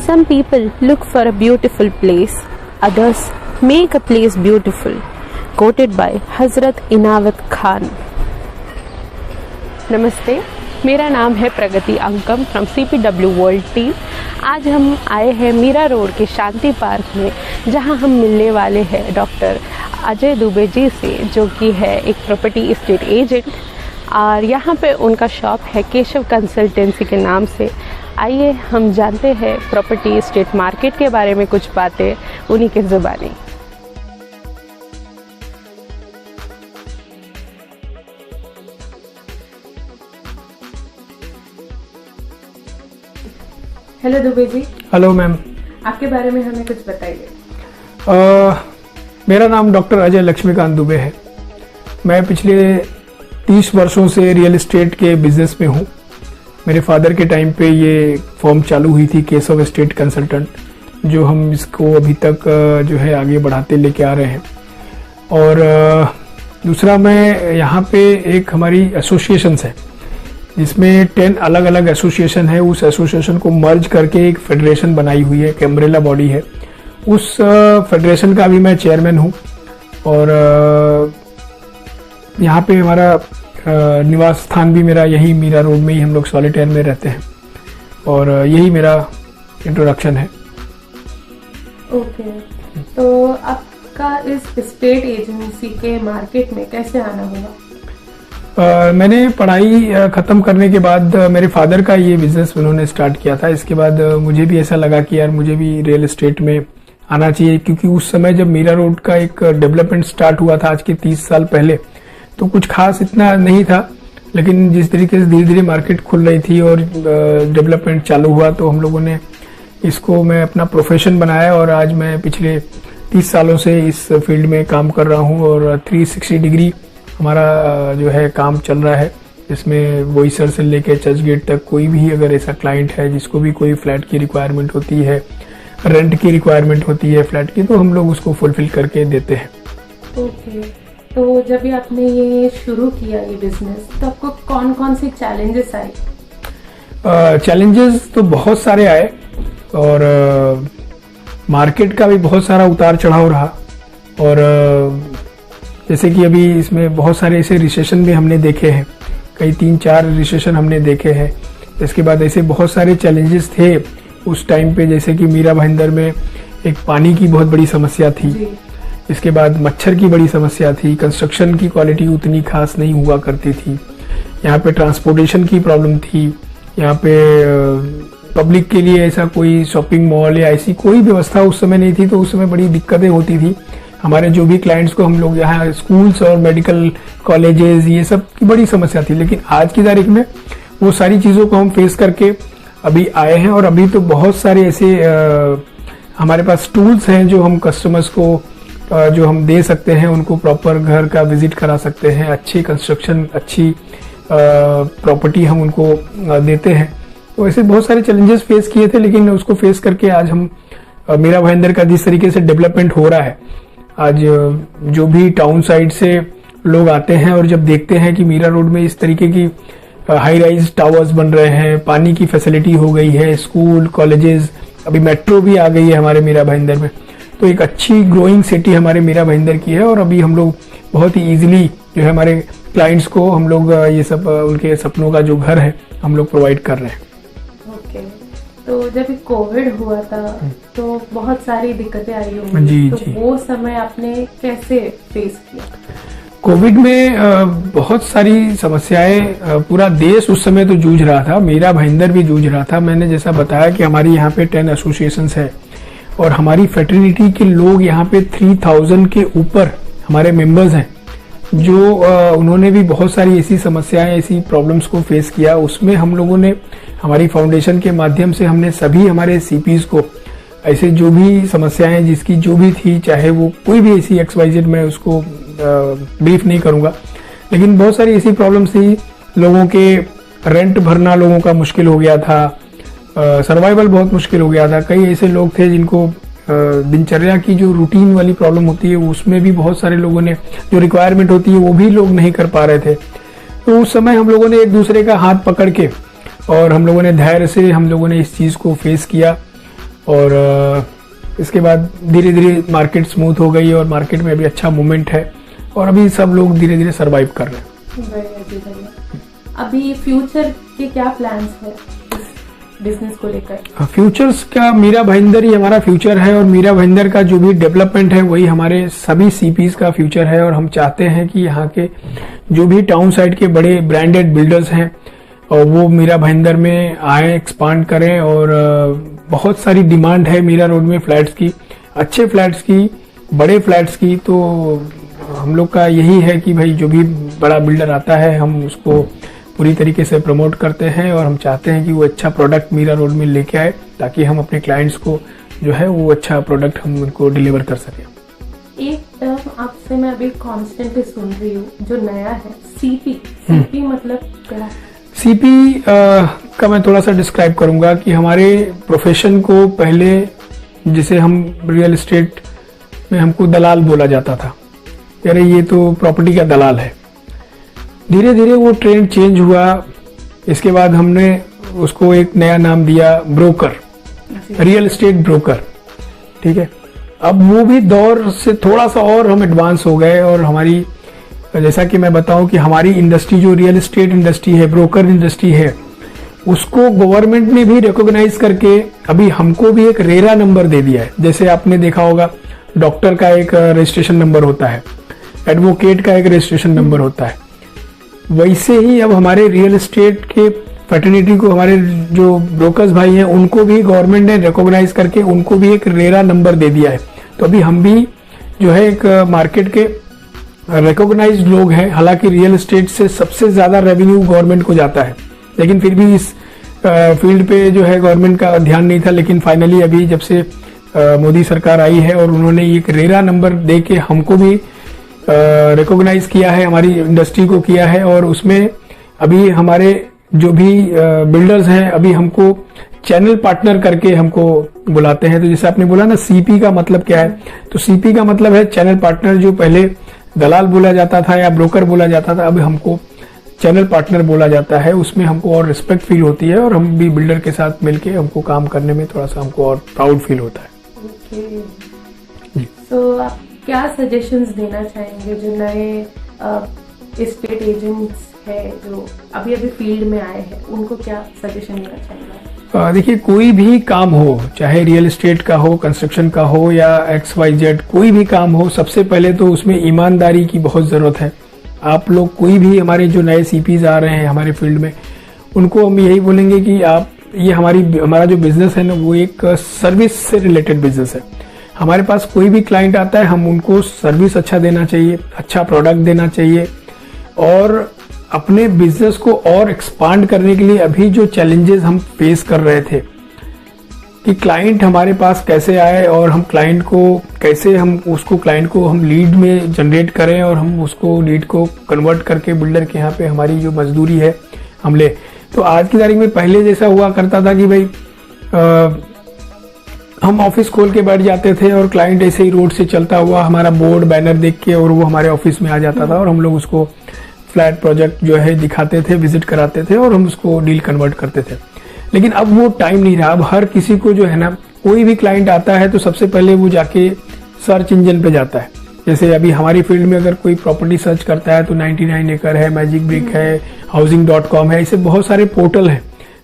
Some people look for a beautiful place, others make a place beautiful. Quoted by हजरत इनावत खान। नमस्ते, मेरा नाम है Pragati Ankam from CPW world team. आज हम आए हैं मीरा रोड के शांति पार्क में, जहां हम मिलने वाले हैं डॉक्टर अजय दुबे जी से, जो कि है एक प्रॉपर्टी एस्टेट एजेंट, और यहाँ पे उनका शॉप है केशव कंसल्टेंसी के नाम से। आइए हम जानते हैं प्रॉपर्टी एस्टेट मार्केट के बारे में कुछ बातें उन्हीं के ज़ुबानी। Hello Dubey ji. Hello ma'am. आपके बारे में हमें कुछ बताइए। मेरा नाम डॉक्टर अजय लक्ष्मीकांत दुबे है। मैं पिछले 30 वर्षों से रियल एस्टेट के बिजनेस में हूँ। मेरे फादर के टाइम पे ये फर्म चालू हुई थी, केशव एस्टेट कंसल्टेंट, जो हम इसको अभी तक जो है आगे बढ़ाते लेके आ रहे हैं। और दूसरा, मैं यहाँ पे एक हमारी एसोसिएशन है जिसमें 10 अलग अलग एसोसिएशन है। उस एसोसिएशन को मर्ज करके एक फेडरेशन बनाई हुई है, एक अम्ब्रेला बॉडी है। उस फेडरेशन का भी मैं चेयरमैन हूँ। और यहाँ पे हमारा निवास स्थान भी मेरा यही मीरा रोड में ही, हम लोग सॉलिटेयर में रहते हैं। और यही मेरा इंट्रोडक्शन है। ओके, तो आपका इस स्टेट एजेंसी के मार्केट में कैसे आना हुआ? मैंने पढ़ाई खत्म करने के बाद मेरे फादर का ये बिजनेस उन्होंने स्टार्ट किया था। इसके बाद मुझे भी ऐसा लगा कि यार मुझे भी रियल एस्टेट में आना चाहिए, क्योंकि उस समय जब मीरा रोड का एक डेवलपमेंट स्टार्ट हुआ था आज के 30 साल पहले, तो कुछ खास इतना नहीं था। लेकिन जिस तरीके से धीरे धीरे मार्केट खुल रही थी और डेवलपमेंट चालू हुआ, तो हम लोगों ने इसको मैं अपना प्रोफेशन बनाया। और आज मैं पिछले 30 सालों से इस फील्ड में काम कर रहा हूँ। और 360 डिग्री हमारा जो है काम चल रहा है, इसमें वॉइसर से लेके चर्च गेट तक कोई भी अगर ऐसा क्लाइंट है जिसको भी कोई फ्लैट की रिक्वायरमेंट होती है, रेंट की रिक्वायरमेंट होती है फ्लैट की, तो हम लोग उसको फुलफिल करके देते हैं। ओके, तो जब भी आपने ये शुरू किया ये बिजनेस, तो आपको कौन कौन से चैलेंजेस आए? चैलेंजेस तो बहुत सारे आए, और मार्केट का भी बहुत सारा उतार चढ़ाव रहा। और जैसे कि अभी इसमें बहुत सारे ऐसे रिसेशन भी हमने देखे हैं, कई 3-4 रिसेशन हमने देखे हैं। इसके बाद ऐसे बहुत सारे चैलेंजेस थे उस टाइम पे, जैसे कि मीरा भाईंदर में एक पानी की बहुत बड़ी समस्या थी। इसके बाद मच्छर की बड़ी समस्या थी। कंस्ट्रक्शन की क्वालिटी उतनी खास नहीं हुआ करती थी। यहाँ पे ट्रांसपोर्टेशन की प्रॉब्लम थी। यहाँ पे पब्लिक के लिए ऐसा कोई शॉपिंग मॉल या ऐसी कोई व्यवस्था उस समय नहीं थी, तो उस समय बड़ी दिक्कतें होती थी। हमारे जो भी क्लाइंट्स को हम लोग यहाँ स्कूल्स और मेडिकल कॉलेजेस, ये सब की बड़ी समस्या थी। लेकिन आज की तारीख में वो सारी चीज़ों को हम फेस करके अभी आए हैं। और अभी तो बहुत सारे ऐसे हमारे पास टूल्स हैं जो हम कस्टमर्स को जो हम दे सकते हैं, उनको प्रॉपर घर का विजिट करा सकते हैं। अच्छी कंस्ट्रक्शन, अच्छी प्रॉपर्टी हम उनको देते हैं। तो ऐसे बहुत सारे चैलेंजेस फेस किए थे, लेकिन उसको फेस करके आज हम मीरा भाईंदर का जिस तरीके से डेवलपमेंट हो रहा है, आज जो भी टाउन साइड से लोग आते हैं और जब देखते हैं कि मीरा रोड में इस तरीके की हाई राइज टावर्स बन रहे हैं, पानी की फैसिलिटी हो गई है, स्कूल, कॉलेजेस, अभी मेट्रो भी आ गई है हमारे मीरा भाईंदर में, तो एक अच्छी ग्रोइंग सिटी हमारे मीरा भाईंदर की है। और अभी हम लोग बहुत ही इजीली जो है हमारे क्लाइंट्स को हम लोग ये सब उनके सपनों का जो घर है हम लोग प्रोवाइड कर रहे हैं। ओके, तो जब कोविड हुआ था तो बहुत सारी दिक्कतें आई होंगी। जी, तो जी। वो समय आपने कैसे फेस किया? कोविड में बहुत सारी समस्याएं पूरा देश उस समय तो जूझ रहा था, मीरा भाईंदर भी जूझ रहा था। मैंने जैसा बताया कि हमारी यहाँ पे 10 एसोसिएशंस है और हमारी फेटर्निटी के लोग यहाँ पे 3000 के ऊपर हमारे मेंबर्स हैं, जो उन्होंने भी बहुत सारी ऐसी समस्याएं, ऐसी प्रॉब्लम्स को फेस किया। उसमें हम लोगों ने हमारी फाउंडेशन के माध्यम से हमने सभी हमारे सीपीज को ऐसे जो भी समस्याएं जिसकी जो भी थी, चाहे वो कोई भी ऐसी XYZ, मैं उसको ब्रीफ नहीं करूंगा, लेकिन बहुत सारी ऐसी प्रॉब्लम्स थी। लोगों के रेंट भरना लोगों का मुश्किल हो गया था, सर्वाइवल बहुत मुश्किल हो गया था। कई ऐसे लोग थे जिनको दिनचर्या की जो रूटीन वाली प्रॉब्लम होती है उसमें भी बहुत सारे लोगों ने जो रिक्वायरमेंट होती है वो भी लोग नहीं कर पा रहे थे। तो उस समय हम लोगों ने एक दूसरे का हाथ पकड़ के और हम लोगों ने धैर्य से हम लोगों ने इस चीज को फेस किया। और इसके बाद धीरे धीरे मार्केट स्मूथ हो गई और मार्केट में अभी अच्छा मूवमेंट है और अभी सब लोग धीरे धीरे सरवाइव कर रहे हैं। अभी फ्यूचर के क्या प्लान्स है इस बिजनेस को लेकर? फ्यूचर्स का मीरा भाईंदर ही हमारा फ्यूचर है और मीरा भाईंदर का जो भी डेवलपमेंट है वही हमारे सभी सीपीज का फ्यूचर है। और हम चाहते हैं कि यहाँ के जो भी टाउन साइड के बड़े ब्रांडेड बिल्डर्स हैं और वो मीरा भाईंदर में आए, एक्सपांड करें। और बहुत सारी डिमांड है मीरा रोड में फ्लैट्स की, अच्छे फ्लैट्स की, बड़े फ्लैट्स की। तो हम लोग का यही है कि भाई जो भी बड़ा बिल्डर आता है हम उसको पूरी तरीके से प्रमोट करते हैं और हम चाहते हैं कि वो अच्छा प्रोडक्ट मीरा रोड में लेके आए ताकि हम अपने क्लाइंट्स को जो है वो अच्छा प्रोडक्ट हम उनको डिलीवर कर सकें। एक टर्म आपसे मैं अभी कॉन्स्टेंटली सुन रही हूँ जो नया है, सीपी मतलब क्या? सीपी का मैं थोड़ा सा डिस्क्राइब करूंगा कि हमारे प्रोफेशन को पहले जिसे हम रियल एस्टेट में हमको दलाल बोला जाता था, यार ये तो प्रॉपर्टी का दलाल है। धीरे धीरे वो ट्रेंड चेंज हुआ। इसके बाद हमने उसको एक नया नाम दिया ब्रोकर, रियल एस्टेट ब्रोकर। ठीक है, अब वो भी दौर से थोड़ा सा और हम एडवांस हो गए और हमारी, जैसा कि मैं बताऊं कि हमारी इंडस्ट्री जो रियल एस्टेट इंडस्ट्री है, ब्रोकर इंडस्ट्री है, उसको गवर्नमेंट ने भी रिकॉग्नाइज करके अभी हमको भी एक रेरा नंबर दे दिया है। जैसे आपने देखा होगा डॉक्टर का एक रजिस्ट्रेशन नंबर होता है, एडवोकेट का एक रजिस्ट्रेशन नंबर होता है, वैसे ही अब हमारे रियल एस्टेट के फैटर्निटी को, हमारे जो ब्रोकर्स भाई हैं, उनको भी गवर्नमेंट ने रिकॉग्नाइज करके उनको भी एक रेरा नंबर दे दिया है। तो अभी हम भी जो है एक मार्केट के रिकॉग्नाइज्ड लोग हैं। हालांकि रियल एस्टेट से सबसे ज्यादा रेवेन्यू गवर्नमेंट को जाता है, लेकिन फिर भी इस फील्ड पे जो है गवर्नमेंट का ध्यान नहीं था। लेकिन फाइनली अभी जब से मोदी सरकार आई है और उन्होंने एक रेरा नंबर दे के हमको भी रिकॉग्नाइज किया है, हमारी इंडस्ट्री को किया है। और उसमें अभी हमारे जो भी बिल्डर्स हैं अभी हमको चैनल पार्टनर करके हमको बुलाते हैं। तो जैसे आपने बोला ना सीपी का मतलब क्या है, तो सीपी का मतलब है चैनल पार्टनर। जो पहले दलाल बोला जाता था या ब्रोकर बोला जाता था, अब हमको चैनल पार्टनर बोला जाता है। उसमें हमको और रिस्पेक्ट फील होती है और हम भी बिल्डर के साथ मिलके हमको काम करने में थोड़ा सा हमको और प्राउड फील होता है। तो आप क्या सजेशंस देना चाहेंगे जो नए एस्टेट एजेंट्स है जो अभी अभी फील्ड में आए हैं, उनको क्या सजेशन देना चाहेंगे? देखिए, कोई भी काम हो, चाहे रियल एस्टेट का हो, कंस्ट्रक्शन का हो या XYZ कोई भी काम हो, सबसे पहले तो उसमें ईमानदारी की बहुत जरूरत है। आप लोग कोई भी, हमारे जो नए सीपीज आ रहे हैं हमारे फील्ड में, उनको हम यही बोलेंगे कि आप, ये हमारा जो बिजनेस है ना, वो एक सर्विस से रिलेटेड बिजनेस है। हमारे पास कोई भी क्लाइंट आता है, हम उनको सर्विस अच्छा देना चाहिए, अच्छा प्रोडक्ट देना चाहिए। और अपने बिजनेस को और एक्सपांड करने के लिए अभी जो चैलेंजेस हम फेस कर रहे थे कि क्लाइंट हमारे पास कैसे आए और हम क्लाइंट को कैसे, हम उसको क्लाइंट को हम लीड में जनरेट करें और हम उसको लीड को कन्वर्ट करके बिल्डर के यहाँ पे हमारी जो मजदूरी है हम ले। तो आज की तारीख में पहले जैसा हुआ करता था कि भाई हम ऑफिस खोल के बैठ जाते थे और क्लाइंट ऐसे ही रोड से चलता हुआ हमारा बोर्ड बैनर देख के और वो हमारे ऑफिस में आ जाता था और हम लोग उसको फ्लैट प्रोजेक्ट जो है दिखाते थे, विजिट कराते थे और हम उसको डील कन्वर्ट करते थे। लेकिन अब वो टाइम नहीं रहा। अब हर किसी को जो है ना, कोई भी क्लाइंट आता है तो सबसे पहले वो जाके सर्च इंजन पे जाता है। जैसे अभी हमारी फील्ड में अगर कोई प्रॉपर्टी सर्च करता है तो 99 एकड़ है, मैजिक ब्रिक है, housing.com है, ऐसे बहुत सारे पोर्टल हैं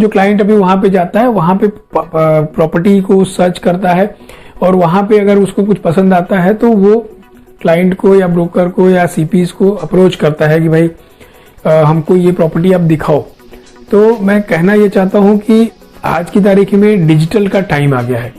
जो क्लाइंट अभी वहां पे जाता है, वहां पे प्रॉपर्टी को सर्च करता है और वहां पे अगर उसको कुछ पसंद आता है तो वो क्लाइंट को या ब्रोकर को या सीपीज को अप्रोच करता है कि भाई हमको ये प्रॉपर्टी आप दिखाओ। तो मैं कहना ये चाहता हूं कि आज की तारीख में डिजिटल का टाइम आ गया है।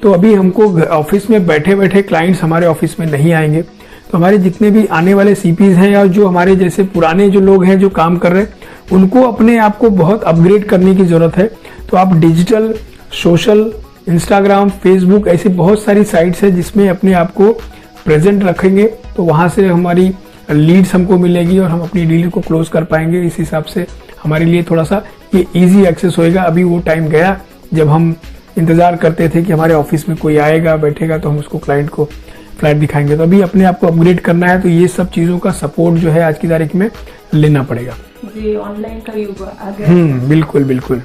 तो अभी हमको ऑफिस में बैठे बैठे क्लाइंट्स हमारे ऑफिस में नहीं आएंगे। तो हमारे जितने भी आने वाले सीपीज हैं या जो हमारे जैसे पुराने जो लोग हैं जो काम कर रहे हैं, उनको अपने आप को बहुत अपग्रेड करने की जरूरत है। तो आप डिजिटल, सोशल, इंस्टाग्राम, फेसबुक, ऐसी बहुत सारी साइट्स है जिसमें अपने आप को प्रेजेंट रखेंगे तो वहां से हमारी लीड्स हमको मिलेगी और हम अपनी डील को क्लोज कर पाएंगे। इस हिसाब से हमारे लिए थोड़ा सा ये इजी एक्सेस होएगा। अभी वो टाइम गया जब हम इंतजार करते थे कि हमारे ऑफिस में कोई आएगा, बैठेगा तो हम उसको क्लाइंट को फ्लैट दिखाएंगे। तो अभी अपने आप को अपग्रेड करना है तो ये सब चीजों का सपोर्ट जो है आज की तारीख में लेना पड़ेगा जी। ऑनलाइन का युग आ गया। बिल्कुल बिल्कुल।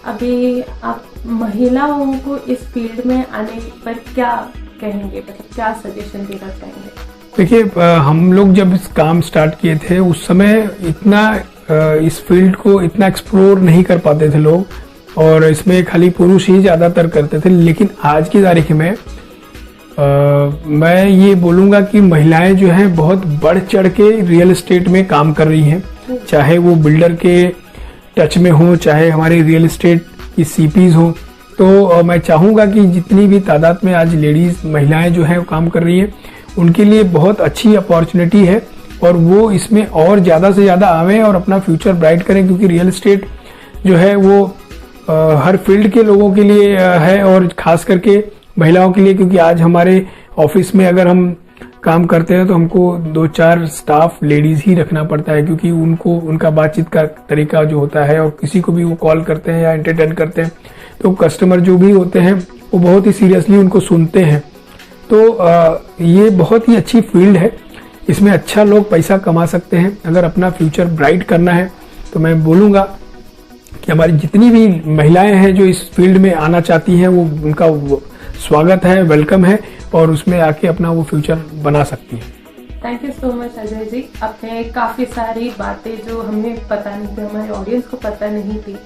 अभी आप महिलाओं को इस फील्ड में आने पर क्या कहेंगे, मतलब क्या सजेशन देना चाहेंगे? देखिए, हम लोग जब इस काम स्टार्ट किए थे उस समय इतना इस फील्ड को इतना एक्सप्लोर नहीं कर पाते थे लोग, और इसमें खाली पुरुष ही ज्यादातर करते थे। लेकिन आज की तारीख में मैं ये बोलूंगा कि महिलाएं जो हैं बहुत बढ़ चढ़ के रियल एस्टेट में काम कर रही हैं, चाहे वो बिल्डर के टच में हो, चाहे हमारे रियल एस्टेट की सीपीज हो। तो मैं चाहूंगा कि जितनी भी तादाद में आज लेडीज महिलाएं जो हैं वो काम कर रही हैं, उनके लिए बहुत अच्छी अपॉर्चुनिटी है, और वो इसमें और ज्यादा से ज्यादा आवें और अपना फ्यूचर ब्राइट करें, क्योंकि रियल एस्टेट जो है वो हर फील्ड के लोगों के लिए है, और खास करके महिलाओं के लिए, क्योंकि आज हमारे ऑफिस में अगर हम काम करते हैं तो हमको 2-4 स्टाफ लेडीज ही रखना पड़ता है, क्योंकि उनको उनका बातचीत का तरीका जो होता है, और किसी को भी वो कॉल करते हैं या एंटरटेन करते हैं तो कस्टमर जो भी होते हैं वो बहुत ही सीरियसली उनको सुनते हैं। तो ये बहुत ही अच्छी फील्ड है, इसमें अच्छा लोग पैसा कमा सकते हैं। अगर अपना फ्यूचर ब्राइट करना है तो मैं बोलूंगा कि हमारी जितनी भी महिलाएं हैं जो इस फील्ड में आना चाहती हैं, वो उनका स्वागत है, वेलकम है, और उसमें आके अपना वो फ्यूचर बना सकती है। Thank you so much Ajay ji, आपने काफी सारी बातें जो हमें पता नहीं थी, हमारे ऑडियंस को पता नहीं थी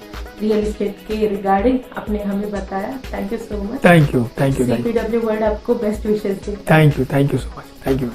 रियल एस्टेट के रिगार्डिंग, आपने हमें बताया। Thank you so much. Thank you. CPW world आपको बेस्ट विशेष दे। Thank you so much. Thank you.